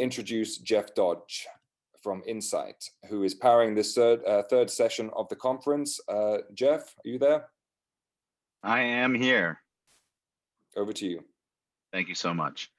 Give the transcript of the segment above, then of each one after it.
introduce Jeff Dodge from Insight, who is powering this third session of the conference. Jeff, are you there? I am here. Over to you. Thank you so much.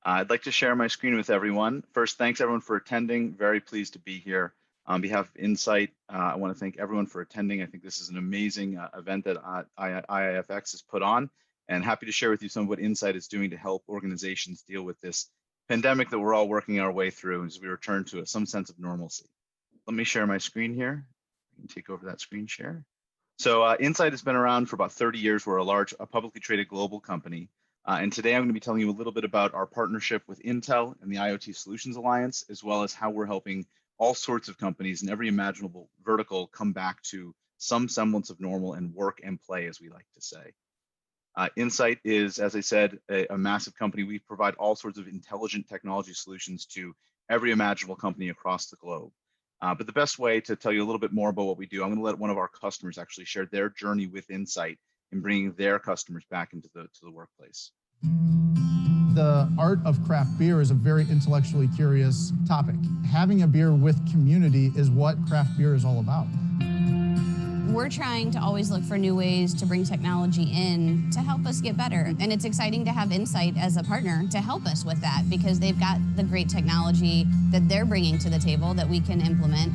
I'd like to share my screen with everyone. First, thanks everyone for attending. Very pleased to be here. On behalf of Insight, I want to thank everyone for attending. I think this is an amazing event that IIFX has put on, and happy to share with you some of what Insight is doing to help organizations deal with this pandemic that we're all working our way through as we return to some sense of normalcy. Let me share my screen here. I can take over that screen share. So Insight has been around for about 30 years. We're a publicly traded global company. And today I'm going to be telling you a little bit about our partnership with Intel and the IoT Solutions Alliance, as well as how we're helping all sorts of companies in every imaginable vertical come back to some semblance of normal and work and play, as we like to say. Insight is, as I said, a massive company. We provide all sorts of intelligent technology solutions to every imaginable company across the globe. But the best way to tell you a little bit more about what we do, I'm going to let one of our customers actually share their journey with Insight in bringing their customers back into the workplace. The art of craft beer is a very intellectually curious topic. Having a beer with community is what craft beer is all about. We're trying to always look for new ways to bring technology in to help us get better. And it's exciting to have Insight as a partner to help us with that, because they've got the great technology that they're bringing to the table that we can implement.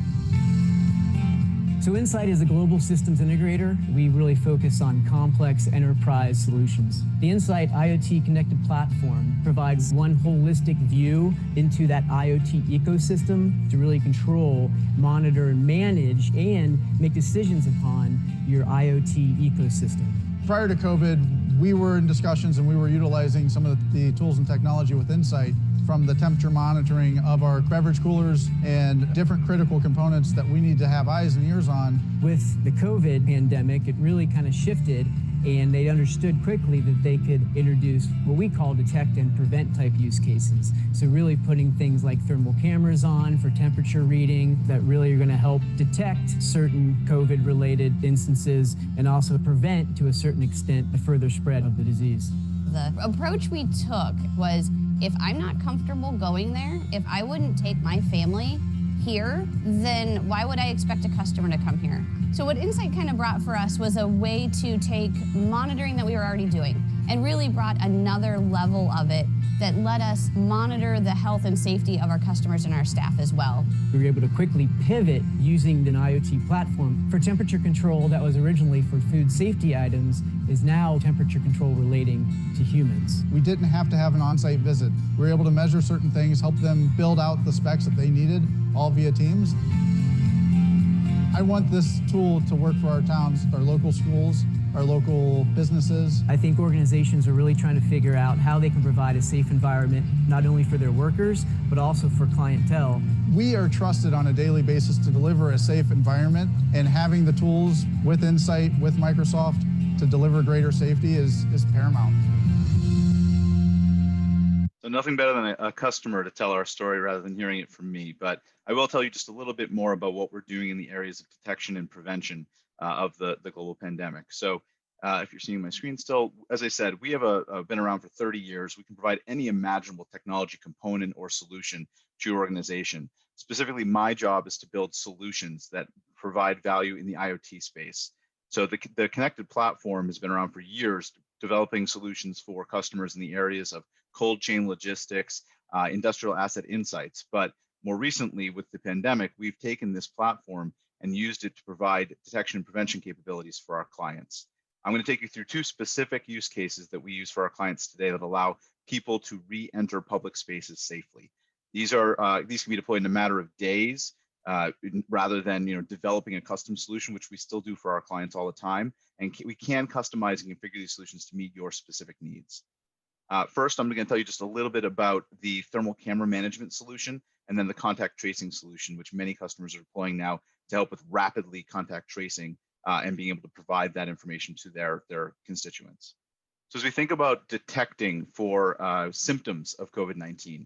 So Insight is a global systems integrator. We really focus on complex enterprise solutions. The Insight IoT connected platform provides one holistic view into that IoT ecosystem to really control, monitor, and manage, and make decisions upon your IoT ecosystem. Prior to COVID, we were in discussions and we were utilizing some of the tools and technology with Insight, from the temperature monitoring of our beverage coolers and different critical components that we need to have eyes and ears on. With the COVID pandemic, it really kind of shifted, and they understood quickly that they could introduce what we call detect and prevent type use cases. So really putting things like thermal cameras on for temperature reading that really are going to help detect certain COVID-related instances and also prevent, to a certain extent, the further spread of the disease. The approach we took was, if I'm not comfortable going there, if I wouldn't take my family here, then why would I expect a customer to come here? So what Insight kind of brought for us was a way to take monitoring that we were already doing and really brought another level of it that let us monitor the health and safety of our customers and our staff as well. We were able to quickly pivot using an IoT platform for temperature control that was originally for food safety items is now temperature control relating to humans. We didn't have to have an on-site visit. We were able to measure certain things, help them build out the specs that they needed, all via Teams. I want this tool to work for our towns, our local schools, our local businesses. I think organizations are really trying to figure out how they can provide a safe environment, not only for their workers, but also for clientele. We are trusted on a daily basis to deliver a safe environment, and having the tools with Insight, with Microsoft, to deliver greater safety is paramount. So nothing better than a customer to tell our story rather than hearing it from me, but I will tell you just a little bit more about what we're doing in the areas of detection and prevention of the global pandemic. So if you're seeing my screen still, as I said, we have been around for 30 years. We can provide any imaginable technology component or solution to your organization. Specifically, my job is to build solutions that provide value in the IoT space. So the connected platform has been around for years, developing solutions for customers in the areas of cold chain logistics, industrial asset insights. But more recently, with the pandemic, we've taken this platform and used it to provide detection and prevention capabilities for our clients. I'm going to take you through two specific use cases that we use for our clients today that allow people to re-enter public spaces safely. These can be deployed in a matter of days, rather than developing a custom solution, which we still do for our clients all the time. And we can customize and configure these solutions to meet your specific needs. First, I'm going to tell you just a little bit about the thermal camera management solution, and then the contact tracing solution, which many customers are deploying now to help with rapidly contact tracing and being able to provide that information to their constituents. So as we think about detecting for symptoms of COVID-19,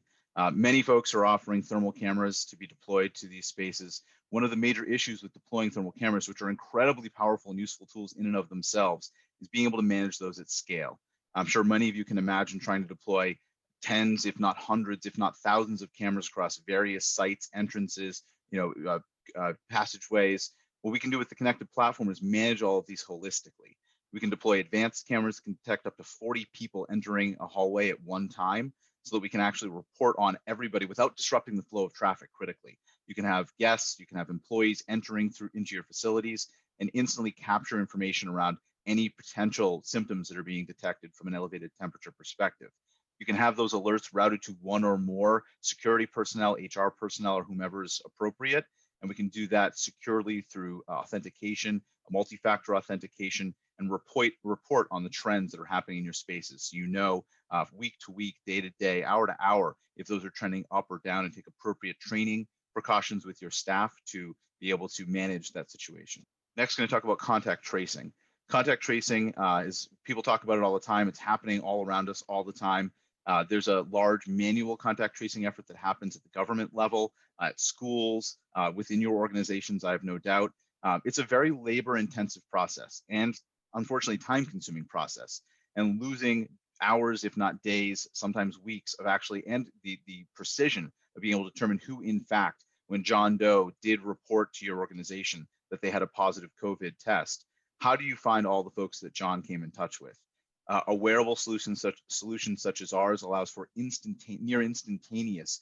many folks are offering thermal cameras to be deployed to these spaces. One of the major issues with deploying thermal cameras, which are incredibly powerful and useful tools in and of themselves, is being able to manage those at scale. I'm sure many of you can imagine trying to deploy tens, if not hundreds, if not thousands of cameras across various sites, entrances, passageways. What we can do with the connected platform is manage all of these holistically. We can deploy advanced cameras that can detect up to 40 people entering a hallway at one time, so that we can actually report on everybody without disrupting the flow of traffic critically. You can have guests, you can have employees entering into your facilities and instantly capture information around any potential symptoms that are being detected from an elevated temperature perspective. You can have those alerts routed to one or more security personnel, HR personnel, or whomever is appropriate. And we can do that securely through authentication, multi-factor authentication, and report on the trends that are happening in your spaces. So you know week to week, day to day, hour to hour, if those are trending up or down, and take appropriate training precautions with your staff to be able to manage that situation. Next, I'm going to talk about contact tracing. Contact tracing is, people talk about it all the time. It's happening all around us all the time. There's a large manual contact tracing effort that happens at the government level, at schools, within your organizations, I have no doubt. It's a very labor-intensive process and unfortunately time-consuming process, and losing hours, if not days, sometimes weeks of actually, and the precision of being able to determine who, in fact, when John Doe did report to your organization that they had a positive COVID test, how do you find all the folks that John came in touch with? A wearable solution such as ours allows for near instantaneous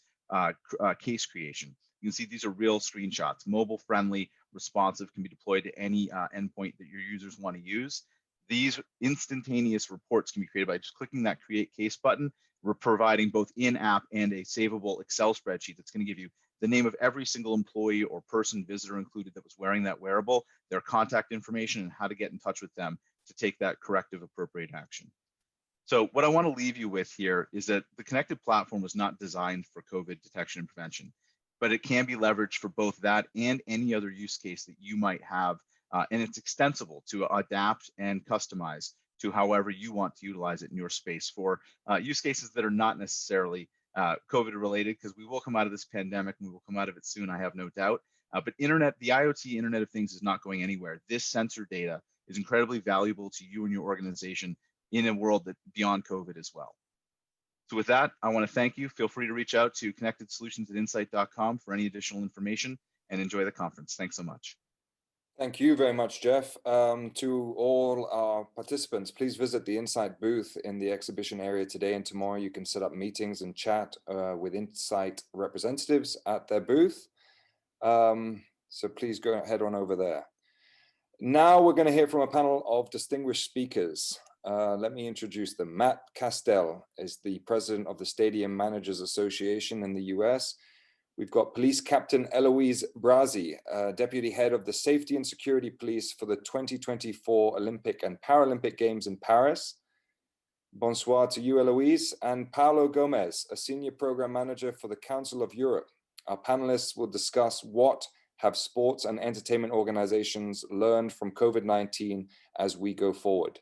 case creation. You can see these are real screenshots, mobile friendly, responsive, can be deployed to any endpoint that your users want to use. These instantaneous reports can be created by just clicking that create case button. We're providing both in-app and a savable Excel spreadsheet that's going to give you the name of every single employee or person, visitor included, that was wearing that wearable, their contact information, and how to get in touch with them to take that corrective appropriate action. So what I want to leave you with here is that the connected platform was not designed for COVID detection and prevention, but it can be leveraged for both that and any other use case that you might have. And it's extensible to adapt and customize to however you want to utilize it in your space for use cases that are not necessarily COVID related, because we will come out of this pandemic and we will come out of it soon, I have no doubt. But the IoT Internet of Things is not going anywhere. This sensor data is incredibly valuable to you and your organization in a world that beyond COVID as well. So with that, I want to thank you. Feel free to reach out to connectedsolutions@insight.com for any additional information, and enjoy the conference. Thanks so much. Thank you very much, Jeff. To all our participants, please visit the Insight booth in the exhibition area today and tomorrow. You can set up meetings and chat with Insight representatives at their booth. So please go head on over there. Now we're going to hear from a panel of distinguished speakers. Let me introduce them. Matt Castell is the president of the Stadium Managers Association in the US. We've got Police Captain Eloise Brazi, Deputy Head of the Safety and Security Police for the 2024 Olympic and Paralympic Games in Paris. Bonsoir to you, Eloise. And Paolo Gomez, a Senior Program Manager for the Council of Europe. Our panelists will discuss what have sports and entertainment organizations learned from COVID-19 as we go forward.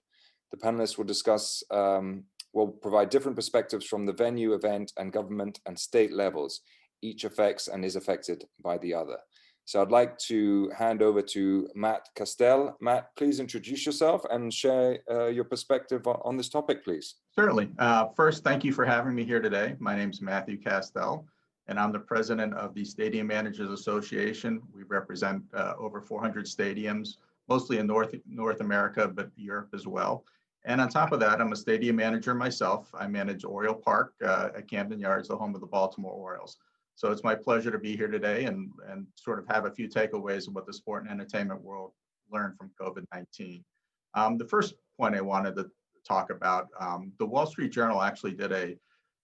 The panelists will discuss, will provide different perspectives from the venue, event, and government and state levels. Each affects and is affected by the other. So I'd like to hand over to Matt Castell. Matt, please introduce yourself and share your perspective on this topic, please. Certainly. First, thank you for having me here today. My name is Matthew Castell, and I'm the president of the Stadium Managers Association. We represent over 400 stadiums, mostly in North America, but Europe as well. And on top of that, I'm a stadium manager myself. I manage Oriole Park at Camden Yards, the home of the Baltimore Orioles. So it's my pleasure to be here today and sort of have a few takeaways of what the sport and entertainment world learned from COVID-19. The first point I wanted to talk about, the Wall Street Journal actually did a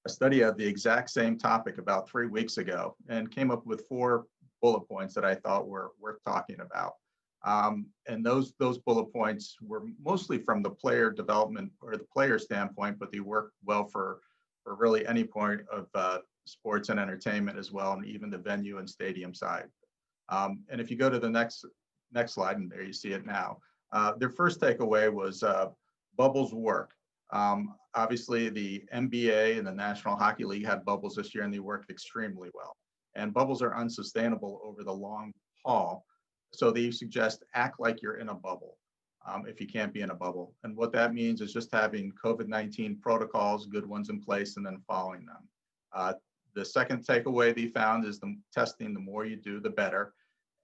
study of the exact same topic about 3 weeks ago and came up with 4 bullet points that I thought were worth talking about. And those bullet points were mostly from the player development or the player standpoint, but they work well for really any point of sports and entertainment as well, and even the venue and stadium side. And if you go to the next slide, and there you see it now, their first takeaway was bubbles work. Obviously, the NBA and the National Hockey League had bubbles this year, and they worked extremely well. And bubbles are unsustainable over the long haul. So they suggest act like you're in a bubble. if you can't be in a bubble. And what that means is just having COVID-19 protocols, good ones in place, and then following them. The second takeaway they found is the testing, the more you do, the better.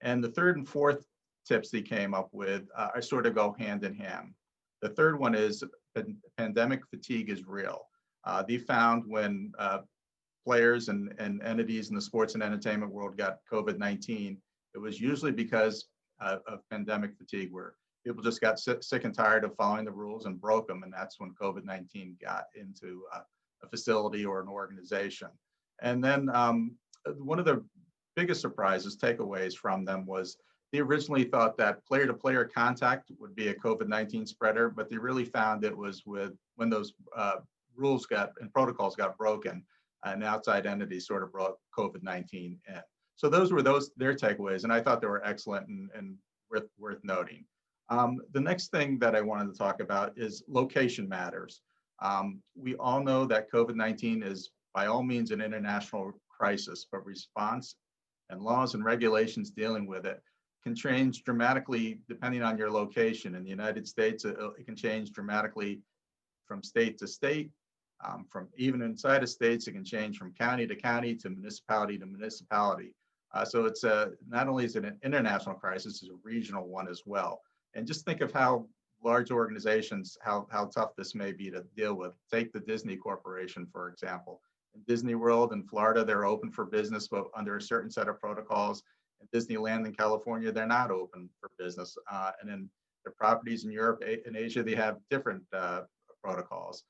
And the third and fourth tips they came up with are sort of go hand in hand. The third one is pandemic fatigue is real. They found when players and entities in the sports and entertainment world got COVID-19, it was usually because of pandemic fatigue, where people just got sick and tired of following the rules and broke them. And that's when COVID-19 got into a facility or an organization. And then one of the biggest surprises, takeaways from them was they originally thought that player-to-player contact would be a COVID-19 spreader, but they really found it was when those rules and protocols got broken, an outside entity sort of brought COVID-19 in. So those were their takeaways, and I thought they were excellent and worth noting. The next thing that I wanted to talk about is location matters. We all know that COVID-19 is by all means an international crisis, but response and laws and regulations dealing with it can change dramatically depending on your location. In the United States, it can change dramatically from state to state. From even inside of states, it can change from county to county to municipality. So it's not only is it an international crisis, it's a regional one as well. And just think of how large organizations, how tough this may be to deal with. Take the Disney Corporation, for example. In Disney World in Florida, they're open for business, but under a certain set of protocols. In Disneyland in California, they're not open for business. And then their properties in Europe and Asia, they have different protocols.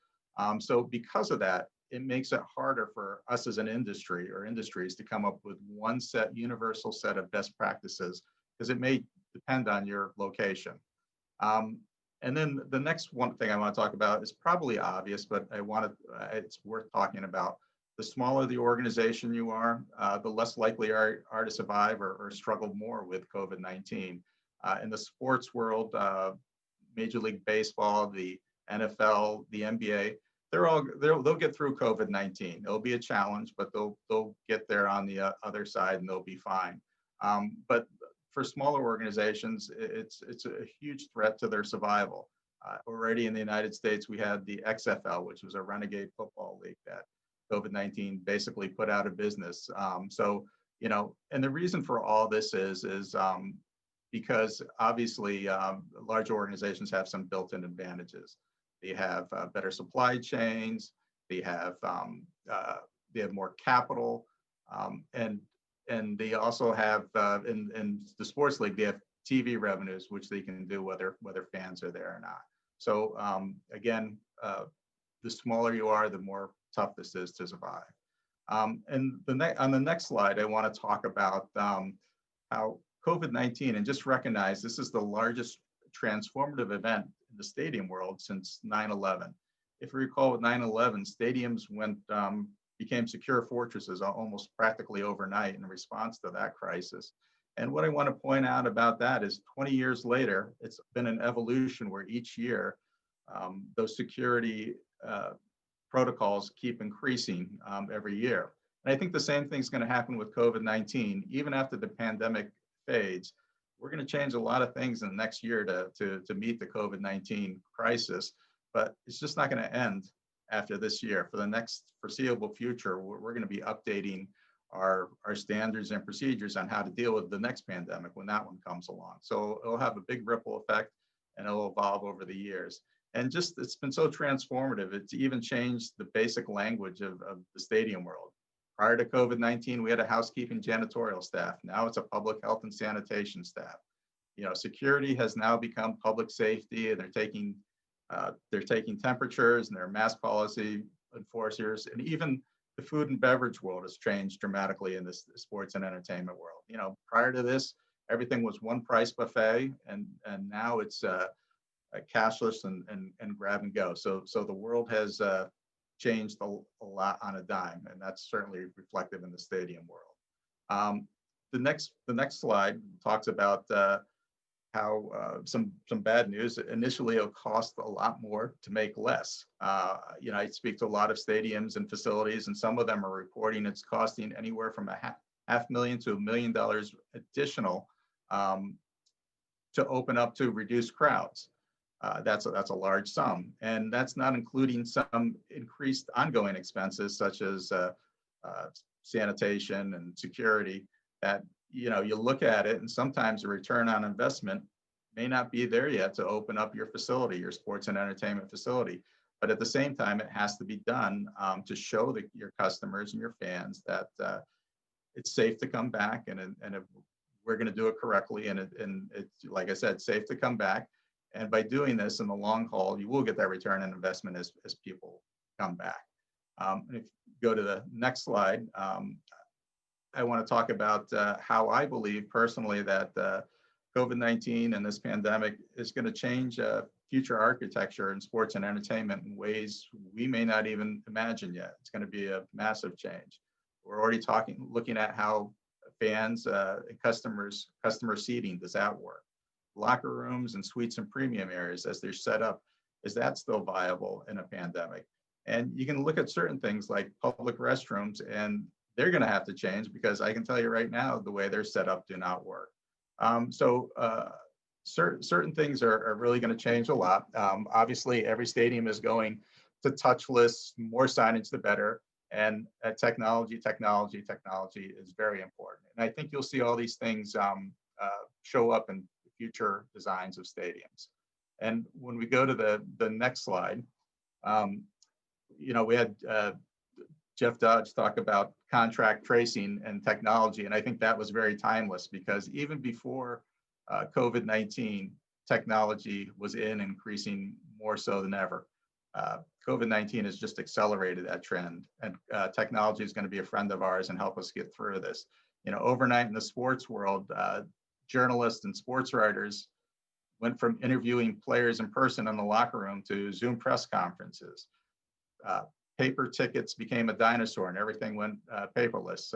So because of that, it makes it harder for us as an industry or industries to come up with one universal set of best practices, because it may depend on your location. And then the next one thing I want to talk about is probably obvious, but it's worth talking about. The smaller the organization you are, the less likely are to survive or struggle more with COVID-19. In the sports world, Major League Baseball, the NFL, the NBA, they'll get through COVID-19. It'll be a challenge, but they'll get there on the other side and they'll be fine. But for smaller organizations, it's a huge threat to their survival. Already in the United States, we had the XFL, which was a renegade football league that COVID-19 basically put out of business. So, and the reason for all this is because obviously large organizations have some built-in advantages. They have better supply chains. They have more capital, and they also have in the sports league, they have TV revenues, which they can do whether fans are there or not. So again, the smaller you are, the more tough this is to survive. And on the next slide, I want to talk about how COVID-19, and just recognize this is the largest transformative event in the stadium world since 9/11. If you recall, with 9/11, stadiums became secure fortresses almost practically overnight in response to that crisis. And what I want to point out about that is 20 years later, it's been an evolution where each year those security protocols keep increasing every year. And I think the same thing's going to happen with COVID-19. Even after the pandemic fades, we're going to change a lot of things in the next year to meet the COVID-19 crisis, but it's just not going to end after this year. For the next foreseeable future, we're going to be updating our standards and procedures on how to deal with the next pandemic when that one comes along. So it'll have a big ripple effect and it'll evolve over the years. And just, it's been so transformative. It's even changed the basic language of the stadium world. Prior to COVID-19, we had a housekeeping janitorial staff. Now it's a public health and sanitation staff. Security has now become public safety, and they're taking temperatures, and they're mask policy enforcers, and even the food and beverage world has changed dramatically in this sports and entertainment world. Prior to this, everything was one price buffet, and now it's cashless and grab and go. So the world has changed a lot on a dime, and that's certainly reflective in the stadium world. The next slide talks about how some bad news. Initially, it'll cost a lot more to make less. I speak to a lot of stadiums and facilities, and some of them are reporting it's costing anywhere from $500,000 to $1 million additional to open up to reduce crowds. That's a large sum, and that's not including some increased ongoing expenses such as sanitation and security. That you look at it, and sometimes the return on investment may not be there yet to open up your facility, your sports and entertainment facility. But at the same time, it has to be done to show your customers and your fans that it's safe to come back, and if we're going to do it correctly, and it's like I said, safe to come back. And by doing this in the long haul, you will get that return on investment as people come back. If you go to the next slide, I want to talk about how I believe personally that COVID-19 and this pandemic is going to change future architecture in sports and entertainment in ways we may not even imagine yet. It's going to be a massive change. We're already looking at how fans and customer seating, does that work? Locker rooms and suites and premium areas as they're set up, is that still viable in a pandemic? And you can look at certain things like public restrooms, and they're going to have to change, because I can tell you right now, the way they're set up do not work. Certain things are really going to change a lot. Obviously, every stadium is going to touchless, more signage the better. And technology is very important. And I think you'll see all these things show up in future designs of stadiums. And when we go to the next slide, we had Jeff Dodge talk about contract tracing and technology. And I think that was very timeless, because even before COVID-19, technology was increasing more so than ever. COVID-19 has just accelerated that trend, and technology is going to be a friend of ours and help us get through this. Overnight in the sports world, journalists and sports writers went from interviewing players in person in the locker room to Zoom press conferences. Paper tickets became a dinosaur, and everything went paperless.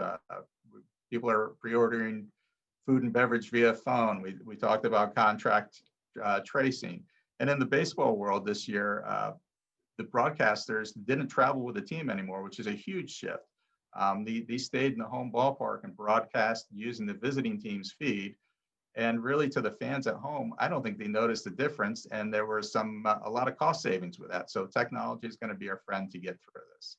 People are pre-ordering food and beverage via phone. We talked about contract tracing. And in the baseball world this year, the broadcasters didn't travel with the team anymore, which is a huge shift. These stayed in the home ballpark and broadcast using the visiting team's feed. And really, to the fans at home, I don't think they noticed the difference. And there were a lot of cost savings with that. So technology is going to be our friend to get through this.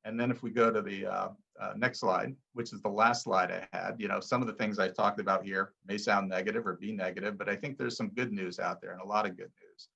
And then if we go to the next slide, which is the last slide I had, some of the things I talked about here may sound negative or be negative, but I think there's some good news out there, and a lot of good news.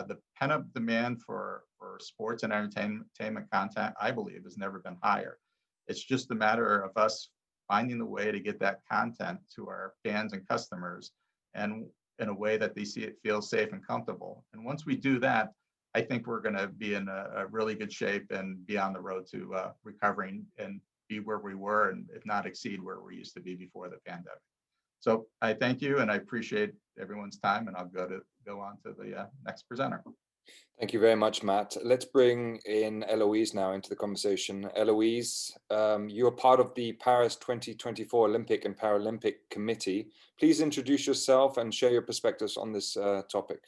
The pent-up demand for sports and entertainment content, I believe, has never been higher. It's just a matter of us finding the way to get that content to our fans and customers, and in a way that they feel safe and comfortable. And once we do that, I think we're going to be in a really good shape and be on the road to recovering and be where we were, and if not exceed where we used to be before the pandemic. So I thank you, and I appreciate everyone's time, and I'll go on to the next presenter. Thank you very much, Matt. Let's bring in Eloise now into the conversation. Eloise, you are part of the Paris 2024 Olympic and Paralympic Committee. Please introduce yourself and share your perspectives on this topic.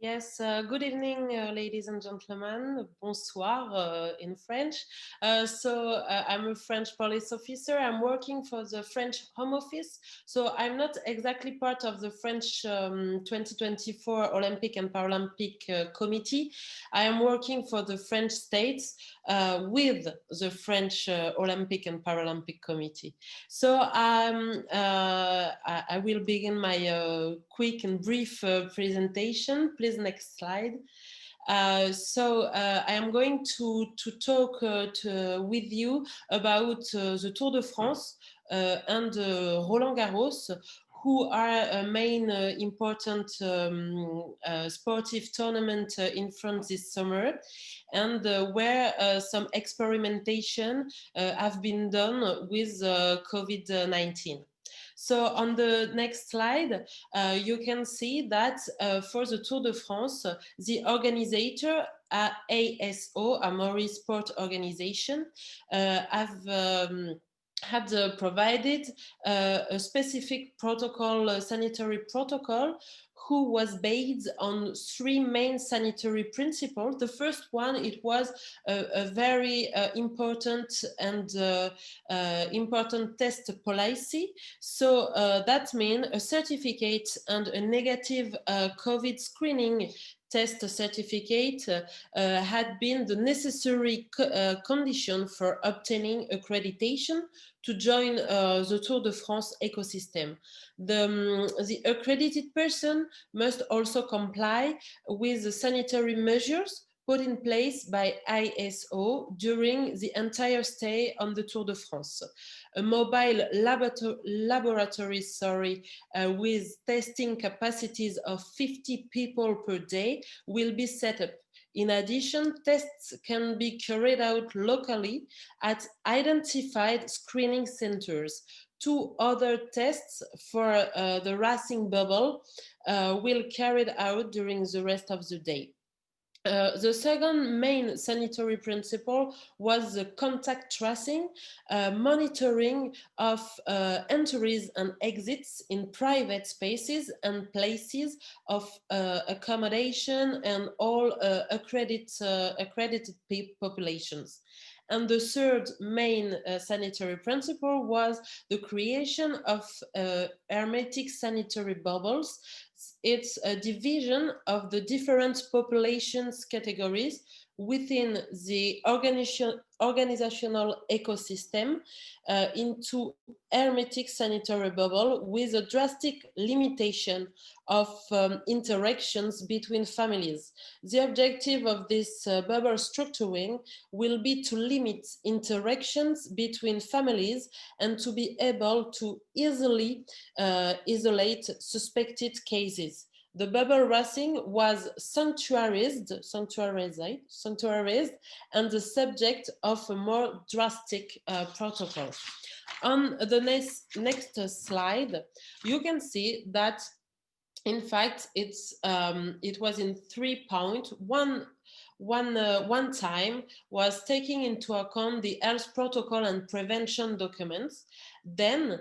Yes, good evening, ladies and gentlemen. Bonsoir in French. I'm a French police officer. I'm working for the French Home Office. So I'm not exactly part of the French 2024 Olympic and Paralympic Committee. I am working for the French states with the French Olympic and Paralympic Committee. So I will begin my quick and brief presentation. Please, next slide. I am going to talk with you about the Tour de France and Roland Garros, who are a main important sportive tournament in France this summer, and where some experimentation have been done with COVID-19. So on the next slide, you can see that for the Tour de France, the organizer, ASO, Amaury Sport Organization, had provided a specific protocol, sanitary protocol, who was based on three main sanitary principles. The first one, it was a very important and important test policy. So that means a certificate and a negative COVID screening test certificate had been the necessary condition for obtaining accreditation to join the Tour de France ecosystem. The accredited person must also comply with the sanitary measures put in place by ISO during the entire stay on the Tour de France. A mobile laboratory with testing capacities of 50 people per day will be set up. In addition, tests can be carried out locally at identified screening centers. Two other tests for the racing bubble will be carried out during the rest of the day. The second main sanitary principle was the contact tracing, monitoring of entries and exits in private spaces and places of accommodation and all accredited populations. And the third main sanitary principle was the creation of hermetic sanitary bubbles. It's a division of the different populations categories within the organizational ecosystem into hermetic sanitary bubble with a drastic limitation of interactions between families. The objective of this bubble structuring will be to limit interactions between families and to be able to easily isolate suspected cases. The bubble racing was sanctuarized and the subject of a more drastic protocol. On the next slide, you can see that in fact it was in 3 points. One time was taking into account the health protocol and prevention documents. Then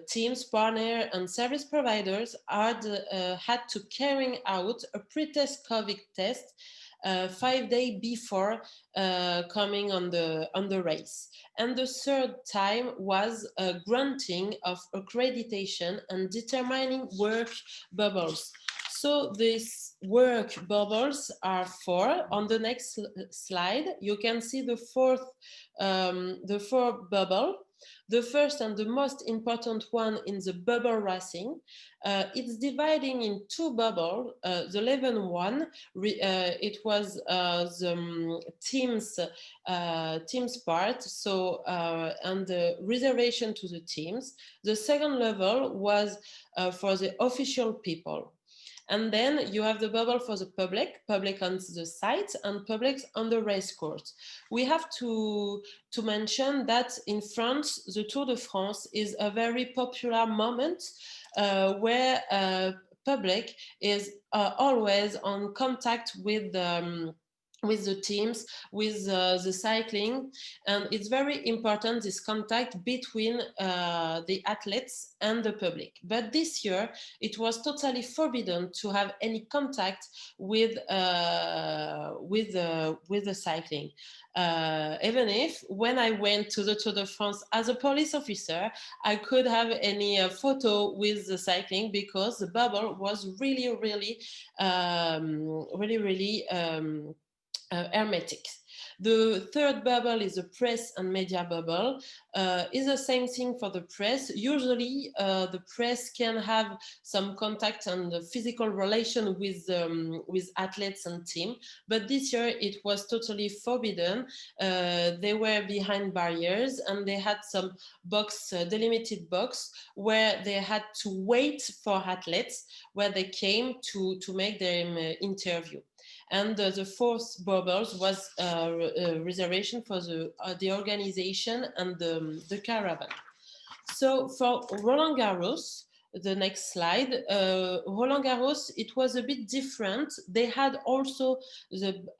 teams, partners, and service providers had to carry out a pre-test COVID test 5 days before coming on the race. And the third time was granting of accreditation and determining work bubbles. So these work bubbles are four. On the next slide, you can see the fourth bubble. The first and the most important one in the bubble racing. It's dividing in two bubbles. The 11th one, it was the teams part, so and the reservation to the teams. The second level was for the official people. And then you have the bubble for the public on the site and public on the race course. We have to mention that in France, the Tour de France is a very popular moment where public is always on contact with the teams, with the cycling. And it's very important, this contact between the athletes and the public. But this year, it was totally forbidden to have any contact with the cycling. Even if when I went to the Tour de France as a police officer, I could have any photo with the cycling because the bubble was really hermetic. The third bubble is the press and media bubble. Is the same thing for the press. Usually the press can have some contact and physical relation with athletes and team, but this year it was totally forbidden. They were behind barriers and they had some delimited box where they had to wait for athletes where they came to make their interview. And the fourth bubbles was reservation for the organization and the caravan. So for Roland Garros, the next slide. Roland Garros, it was a bit different. They had also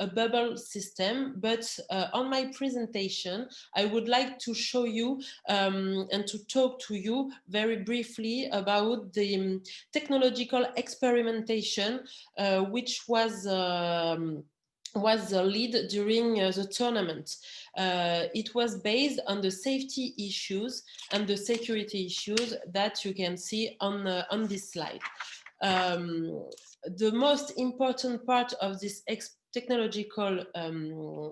a bubble system, but on my presentation, I would like to show you and to talk to you very briefly about the technological experimentation, which was the lead during the tournament. It was based on the safety issues and the security issues that you can see on this slide. The most important part of this technological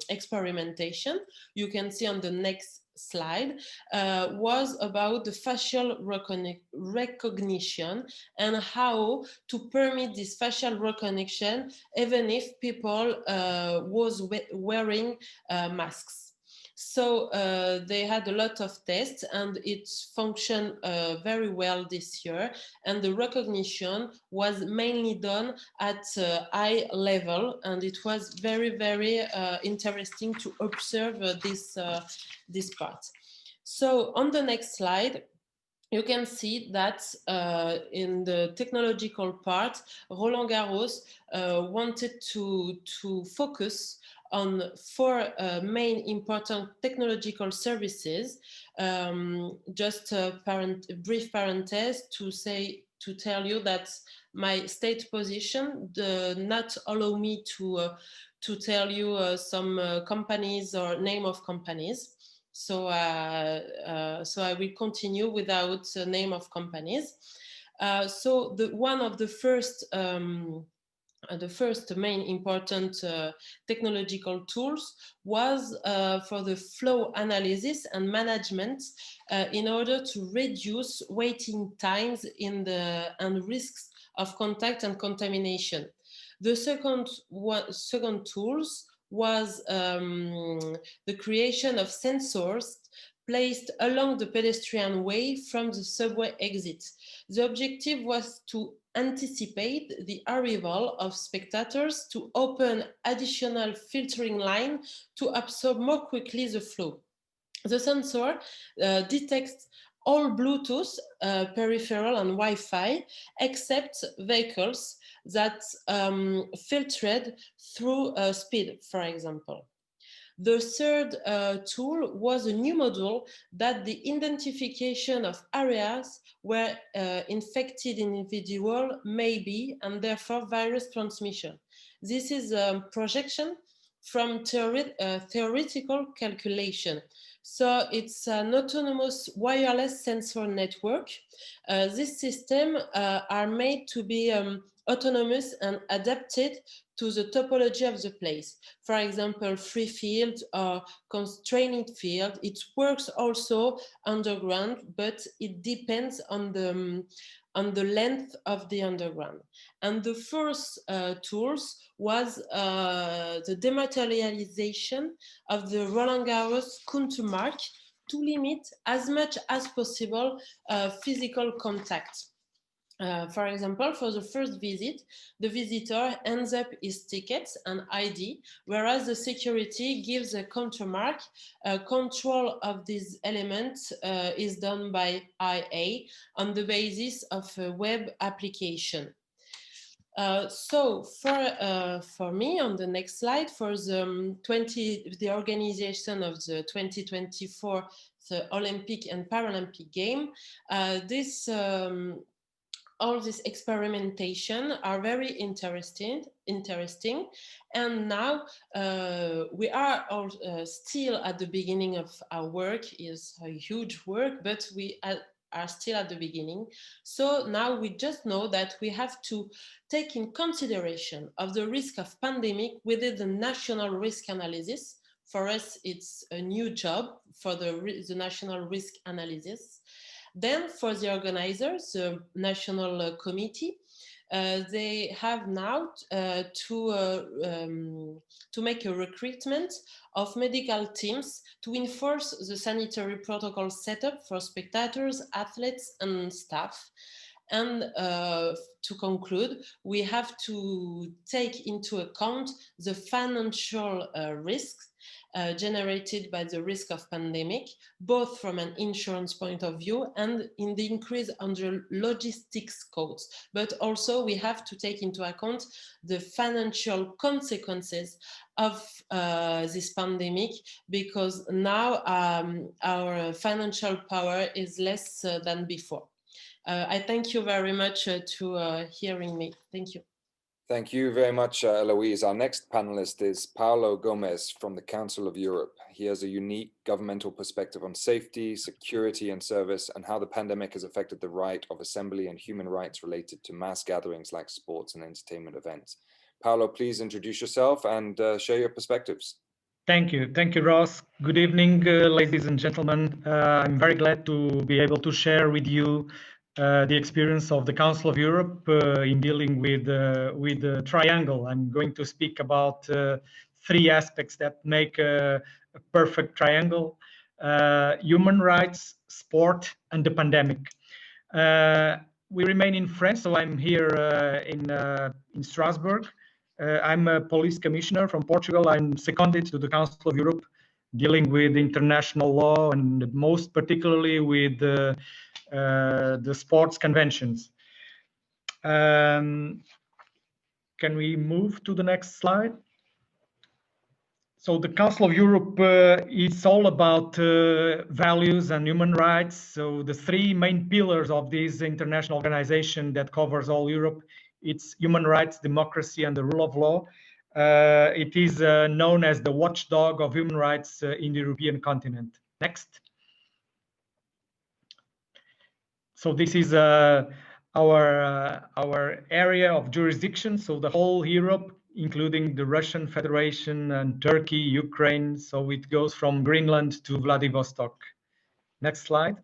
experimentation, you can see on the next slide, was about the facial recognition and how to permit this facial recognition even if people was wearing masks. So they had a lot of tests and it functioned very well this year. And the recognition was mainly done at eye level. And it was very, very interesting to observe this part. So on the next slide, you can see that in the technological part, Roland Garros wanted to focus on 4 main important technological services. Just a brief parenthesis to tell you that my state position does not allow me to tell you some companies or name of companies. So I will continue without the name of companies. So one of the first main important technological tools was for the flow analysis and management in order to reduce waiting times and risks of contact and contamination. The second tools was the creation of sensors placed along the pedestrian way from the subway exit. The objective was to anticipate the arrival of spectators, to open additional filtering line to absorb more quickly the flow. The sensor detects all Bluetooth, peripheral and Wi-Fi, except vehicles that filtered through speed, for example. The third tool was a new module that the identification of areas where infected individual may be and therefore virus transmission. This is a projection from theoretical calculation. So it's an autonomous wireless sensor network. This system are made to be autonomous and adapted to the topology of the place. For example, free field or constrained field. It works also underground, but it depends on the length of the underground. And the first tools was the dematerialization of the Roland Garros countermark to limit as much as possible physical contact. For example, for the first visit, the visitor hands up his tickets and ID, whereas the security gives a countermark. Control of these elements is done by IA on the basis of a web application. So for me, on the next slide, for the organization of the 2024 the Olympic and Paralympic game, all this experimentation are very interesting. And now we are all, still at the beginning of our work. Is a huge work, but we are still at the beginning. So now we just know that we have to take in consideration of the risk of pandemic within the national risk analysis. For us, it's a new job for the national risk analysis. Then for the organizers, the national committee, they have now to make a recruitment of medical teams to enforce the sanitary protocol setup for spectators, athletes, and staff. And to conclude, we have to take into account the financial risks generated by the risk of pandemic, both from an insurance point of view and in the increase on the logistics costs. But also we have to take into account the financial consequences of this pandemic, because now our financial power is less than before. I thank you very much to hearing me. Thank you. Thank you very much, Eloise. Our next panelist is Paulo Gomez from the Council of Europe. He has a unique governmental perspective on safety, security, and service, and how the pandemic has affected the right of assembly and human rights related to mass gatherings like sports and entertainment events. Paulo, please introduce yourself and share your perspectives. Thank you, Ross. Good evening, ladies and gentlemen. I'm very glad to be able to share with you the experience of the Council of Europe in dealing with the triangle. I'm going to speak about three aspects that make a perfect triangle: human rights, sport, and the pandemic. We remain in France, so I'm here in Strasbourg. I'm a police commissioner from Portugal. I'm seconded to the Council of Europe, dealing with international law and most particularly with the sports conventions. Can we move to the next slide? So the Council of Europe is all about values and human rights. So the three main pillars of this international organization that covers all Europe: it's human rights, democracy, and the rule of law. It is known as the watchdog of human rights in the European continent. Next. So this is our area of jurisdiction. So the whole Europe, including the Russian Federation and Turkey, Ukraine. So it goes from Greenland to Vladivostok. Next slide.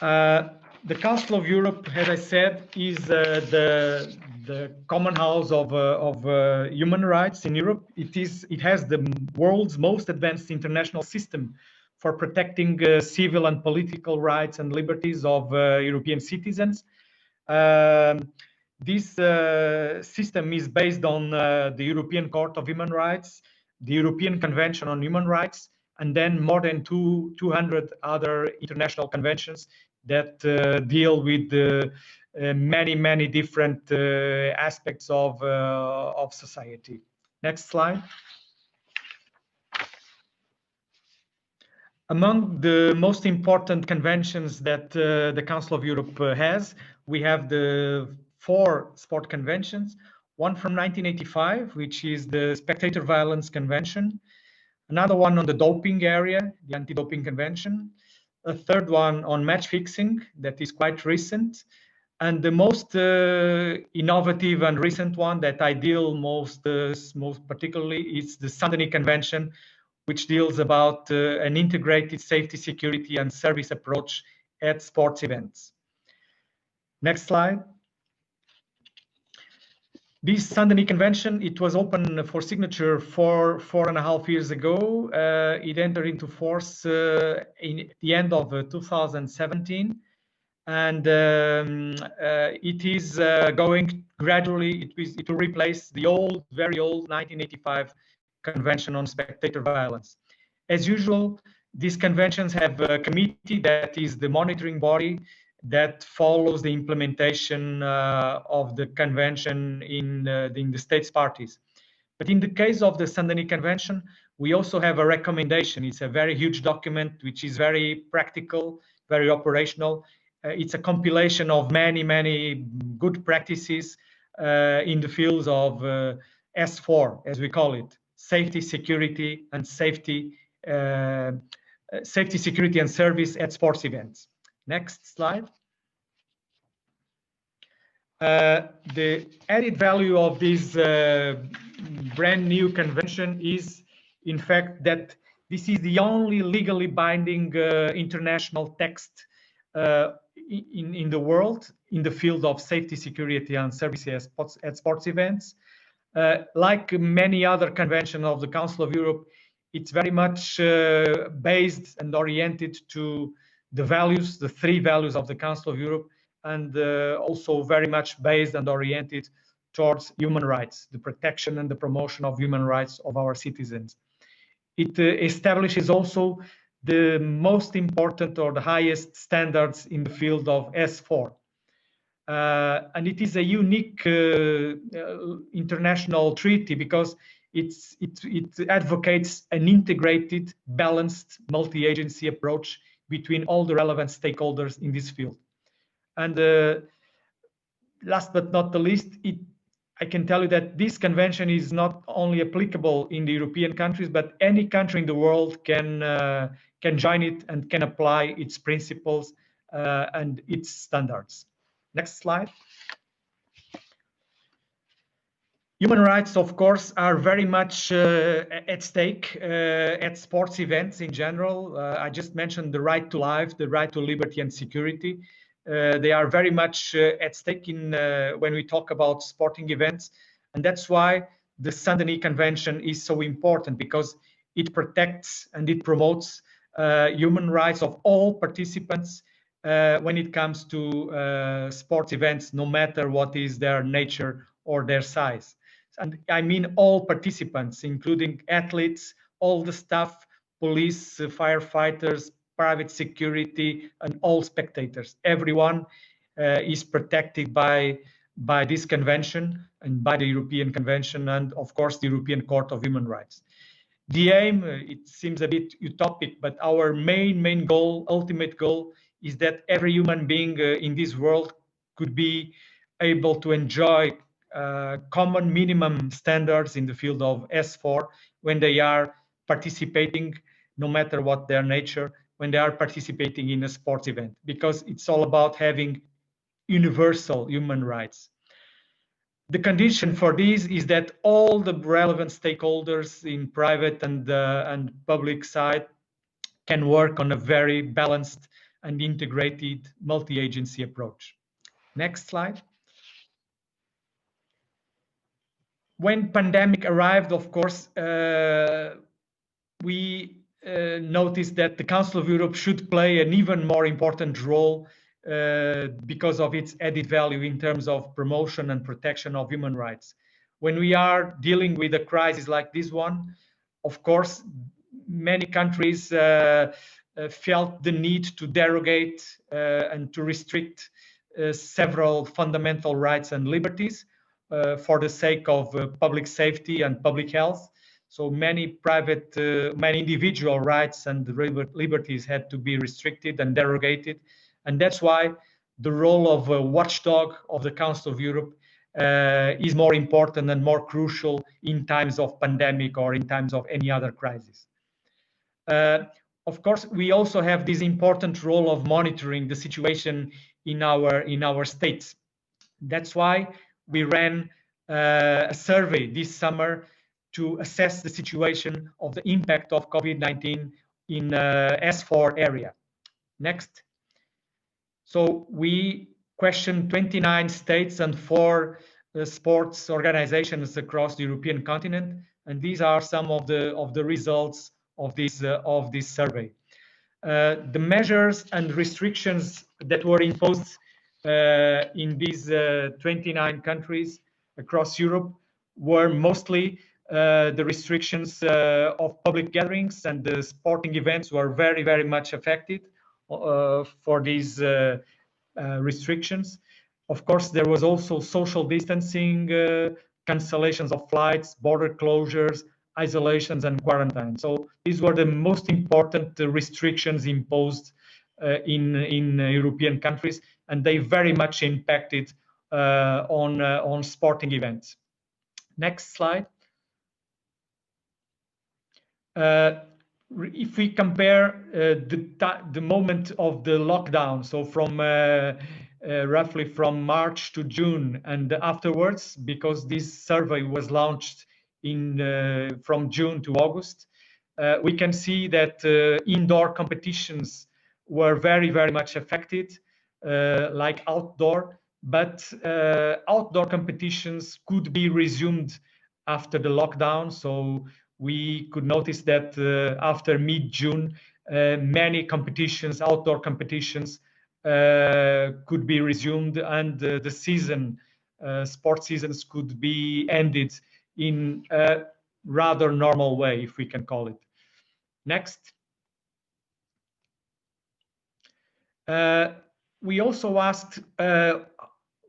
The Council of Europe, as I said, is the common house of human rights in Europe. It has the world's most advanced international system for protecting civil and political rights and liberties of European citizens. This system is based on the European Court of Human Rights, the European Convention on Human Rights, and then more than 200 other international conventions that deal with many different aspects of society. Next slide. Among the most important conventions that the Council of Europe has, we have the 4 sport conventions. One from 1985, which is the Spectator Violence Convention. Another one on the doping area, the Anti-Doping Convention. A third one on match fixing that is quite recent. And the most innovative and recent one that I deal most particularly is the Saint-Denis Convention, which deals about an integrated safety, security, and service approach at sports events. Next slide. This Saint-Denis Convention, it was open for signature 4.5 years ago. It entered into force in the end of 2017. And it is going gradually, it will replace the old, very old 1985 Convention on Spectator Violence. As usual, these conventions have a committee that is the monitoring body that follows the implementation of the convention in the states parties. But in the case of the Saint-Denis Convention, we also have a recommendation. It's a very huge document, which is very practical, very operational. It's a compilation of many good practices in the fields of S4, as we call it: safety, security, and safety, security, and service at sports events. Next slide. The added value of this brand new convention is, in fact, that this is the only legally binding international text in the world in the field of safety, security, and services at sports events. Like many other conventions of the Council of Europe, it's very much based and oriented to the values, the 3 values of the Council of Europe, and also very much based and oriented towards human rights, the protection and the promotion of human rights of our citizens. It establishes also the most important or the highest standards in the field of S4. And it is a unique international treaty because it advocates an integrated, balanced, multi-agency approach between all the relevant stakeholders in this field. And last but not the least, I can tell you that this convention is not only applicable in the European countries, but any country in the world can join it and can apply its principles and its standards. Next slide. Human rights, of course, are very much at stake at sports events in general. I just mentioned the right to life, the right to liberty and security. They are very much at stake in when we talk about sporting events. And that's why the Saint-Denis Convention is so important, because it protects and it promotes human rights of all participants when it comes to sports events, no matter what is their nature or their size. And I mean all participants, including athletes, all the staff, police, firefighters, private security, and all spectators. Everyone is protected by this convention and by the European Convention and, of course, the European Court of Human Rights. The aim, it seems a bit utopic, but our main goal, ultimate goal, is that every human being in this world could be able to enjoy common minimum standards in the field of S4 when they are participating, no matter what their nature, when they are participating in a sports event, because it's all about having universal human rights. The condition for this is that all the relevant stakeholders in private and public side can work on a very balanced and integrated multi-agency approach. Next slide. When pandemic arrived, of course, we noticed that the Council of Europe should play an even more important role because of its added value in terms of promotion and protection of human rights. When we are dealing with a crisis like this one, of course, many countries felt the need to derogate and to restrict several fundamental rights and liberties for the sake of public safety and public health. So many many individual rights and liberties had to be restricted and derogated. And that's why the role of a watchdog of the Council of Europe is more important and more crucial in times of pandemic or in times of any other crisis. Of course, we also have this important role of monitoring the situation in our states. That's why we ran a survey this summer to assess the situation of the impact of COVID-19 in S4 area. Next. So we questioned 29 states and 4 sports organizations across the European continent, and these are some of the results of this survey. The measures and restrictions that were imposed in these 29 countries across Europe were mostly the restrictions of public gatherings, and the sporting events were very much affected for these restrictions. Of course, there was also social distancing, cancellations of flights, border closures, isolations, and quarantine. So these were the most important restrictions imposed in European countries, and they very much impacted on sporting events. Next slide. If we compare the moment of the lockdown, so from roughly from March to June and afterwards, because this survey was launched from June to August, we can see that indoor competitions were very much affected, like outdoor, but outdoor competitions could be resumed after the lockdown. So we could notice that after mid-June, many competitions, outdoor competitions, could be resumed, and the season sports seasons could be ended in a rather normal way, if we can call it. Next. We also asked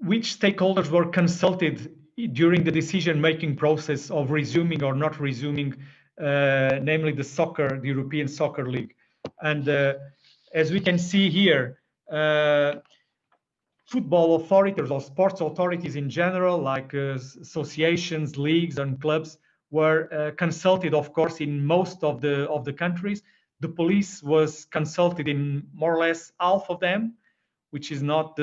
which stakeholders were consulted during the decision-making process of resuming or not resuming, namely the European Soccer League. And as we can see here, football authorities or sports authorities in general, like associations, leagues, and clubs, were consulted, of course, in most of the countries. The police was consulted in more or less half of them, which is not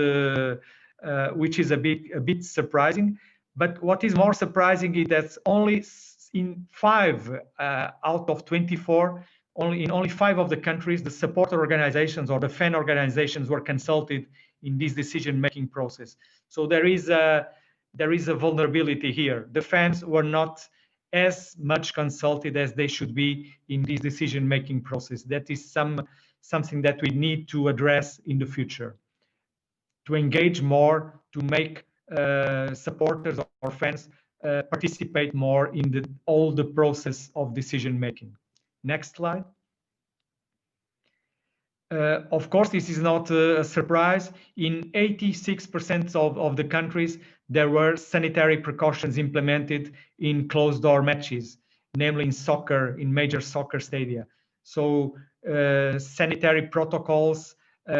which is a bit surprising. But what is more surprising is that only in 5 out of 24, in only 5 of the countries, the supporter organizations or the fan organizations were consulted in this decision-making process. So there is a vulnerability here. The fans were not as much consulted as they should be in this decision-making process. That is something that we need to address in the future, to engage more, to make supporters or fans participate more in all the process of decision-making. Next slide. Of course, this is not a surprise. In 86% of the countries, there were sanitary precautions implemented in closed-door matches, namely in soccer, in major soccer stadia. So sanitary protocols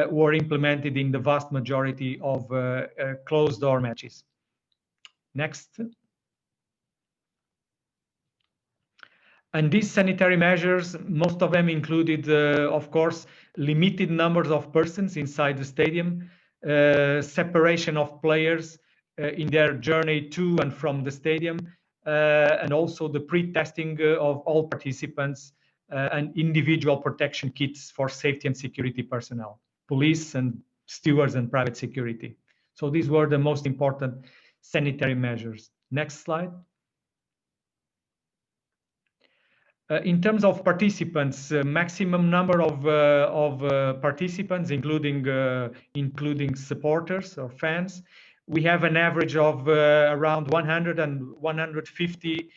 were implemented in the vast majority of closed-door matches. Next. And these sanitary measures, most of them included, of course, limited numbers of persons inside the stadium, separation of players in their journey to and from the stadium, and also the pre-testing of all participants and individual protection kits for safety and security personnel, police and stewards and private security. So these were the most important sanitary measures. Next slide. In terms of participants, maximum number of participants, including supporters or fans, we have an average of around 100 and 150